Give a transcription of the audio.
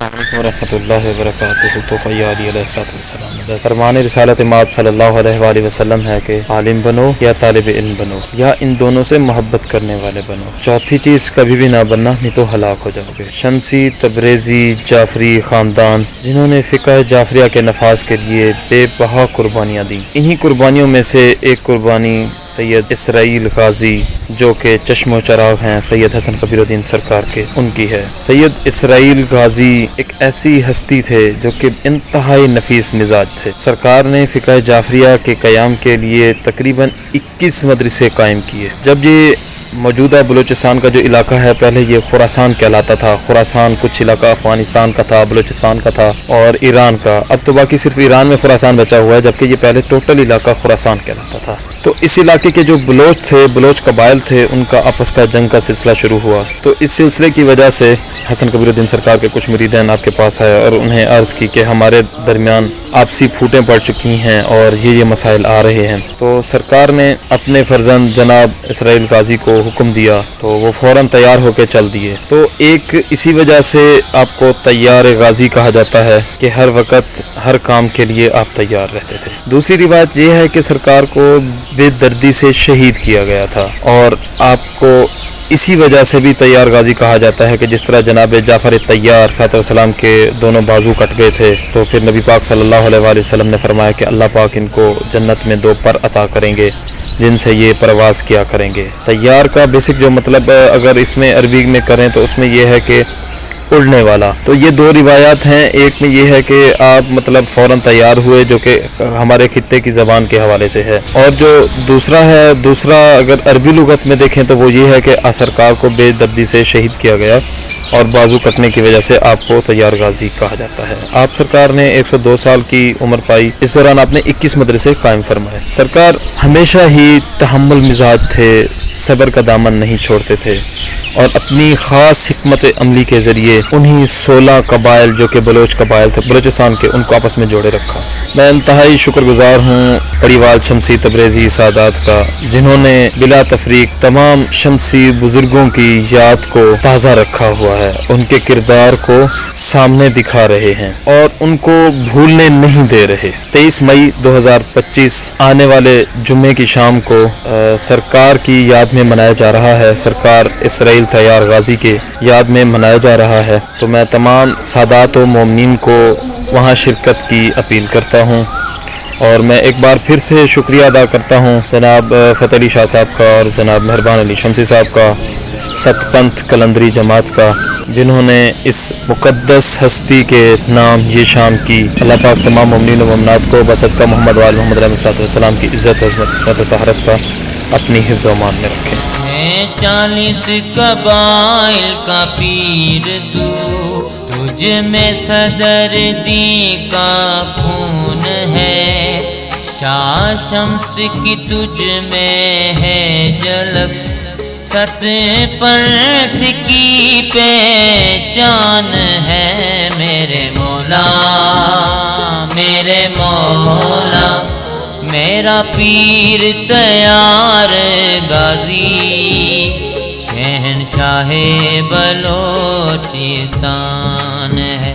ورحمۃ اللہ وبرکاتہ تو فیاضی علیہ السلام فرمان رسالت مآب صلی اللہ علیہ وآلہ وسلم ہے کہ عالم بنو یا طالب علم بنو یا ان دونوں سے محبت کرنے والے بنو، چوتھی چیز کبھی بھی نہ بننا، نہیں تو ہلاک ہو جاؤ گے۔ شمسی، تبریزی، جعفری خاندان جنہوں نے فقہ جعفریہ کے نفاذ کے لیے بے بہا قربانیاں دیں، انہی قربانیوں میں سے ایک قربانی سید اسرائیل غازی جو کہ چشم و چراغ ہیں سید حسن کبیر الدین سرکار کے، ان کی ہے۔ سید اسرائیل غازی ایک ایسی ہستی تھے جو کہ انتہائی نفیس مزاج تھے۔ سرکار نے فقہ جعفریہ کے قیام کے لیے تقریباً 21 مدرسے قائم کیے۔ جب یہ موجودہ بلوچستان کا جو علاقہ ہے، پہلے یہ خراسان کہلاتا تھا۔ خراسان کچھ علاقہ افغانستان کا تھا، بلوچستان کا تھا اور ایران کا، اب تو باقی صرف ایران میں خراسان بچا ہوا ہے، جبکہ یہ پہلے ٹوٹل علاقہ خراسان کہلاتا تھا۔ تو اس علاقے کے جو بلوچ تھے، بلوچ قبائل تھے، ان کا آپس کا جنگ کا سلسلہ شروع ہوا۔ تو اس سلسلے کی وجہ سے حسن کبیر الدین سرکار کے کچھ مریدین آپ کے پاس آئے اور انہیں عرض کی کہ ہمارے درمیان آپسی پھوٹیں پڑ چکی ہیں اور یہ مسائل آ رہے ہیں۔ تو سرکار نے اپنے فرزند جناب اسرائیل غازی کو حکم دیا تو وہ فوراً تیار ہو کے چل دیے۔ تو ایک اسی وجہ سے آپ کو تیار غازی کہا جاتا ہے کہ ہر وقت ہر کام کے لیے آپ تیار رہتے تھے۔ دوسری روایت یہ ہے کہ سرکار کو بے دردی سے شہید کیا گیا تھا اور آپ کو اسی وجہ سے بھی تیار غازی کہا جاتا ہے کہ جس طرح جناب جعفر طیار علیہ السلام کے دونوں بازو کٹ گئے تھے، تو پھر نبی پاک صلی اللہ علیہ وآلہ وسلم نے فرمایا کہ اللہ پاک ان کو جنت میں 2 پر عطا کریں گے جن سے یہ پرواز کیا کریں گے۔ طیار کا بیسک جو مطلب اگر اس میں عربی میں کریں تو اس میں یہ ہے کہ اڑنے والا۔ تو یہ 2 روایات ہیں، ایک میں یہ ہے کہ آپ مطلب فوراً تیار ہوئے جو کہ ہمارے خطے کی زبان کے حوالے سے ہے، اور جو دوسرا اگر عربی لغت میں دیکھیں تو وہ یہ ہے کہ سرکار کو بے دردی سے شہید کیا گیا اور بازو کٹنے کی وجہ سے آپ کو تیار غازی کہا جاتا ہے۔ آپ سرکار نے 102 سال کی عمر پائی، اس دوران آپ نے 21 مدرسے قائم فرمائے۔ سرکار ہمیشہ ہی تحمل مزاج تھے، صبر کا دامن نہیں چھوڑتے تھے اور اپنی خاص حکمت عملی کے ذریعے انہی 16 قبائل جو کہ بلوچ قبائل تھے بلوچستان کے، ان کو آپس میں جوڑے رکھا۔ میں انتہائی شکر گزار ہوں پریوال شمسی تبریزی سادات کا، جنہوں نے بلا تفریق تمام شمسی بزرگوں کی یاد کو تازہ رکھا ہوا ہے، ان کے کردار کو سامنے دکھا رہے ہیں اور ان کو بھولنے نہیں دے رہے۔ 23 مئی 2025 آنے والے جمعے کی شام کو سرکار کی یاد میں منایا جا رہا ہے، سرکار اسرائیل طیار غازی کے یاد میں منایا جا رہا ہے۔ تو میں تمام سادات و مومنین کو وہاں شرکت کی اپیل کرتا ہوں، اور میں ایک بار پھر سے شکریہ ادا کرتا ہوں جناب فتح علی شاہ صاحب کا اور جناب مہربان علی شمسی صاحب کا، ست پنتھ کلندری جماعت کا، جنہوں نے اس مقدس ہستی کے نام یہ شام کی۔ اللہ پاک تمام مومنین و مومنات کو بصدقہ محمد وآل محمد علیہ السلام کی عزت عصمت و طہارت کا اپنی حفظ و امان میں رکھیں۔ 40 قبائل کا پیر تو، تجھ میں صدر دی کا خون ہے، شاہ شمس کی تجھ میں ہے جلب، ست پنتھ کی پہچان ہے، میرے مولا میرے مولا، میرا پیر طیار غازی، شہنشاہ بلوچستان ہے۔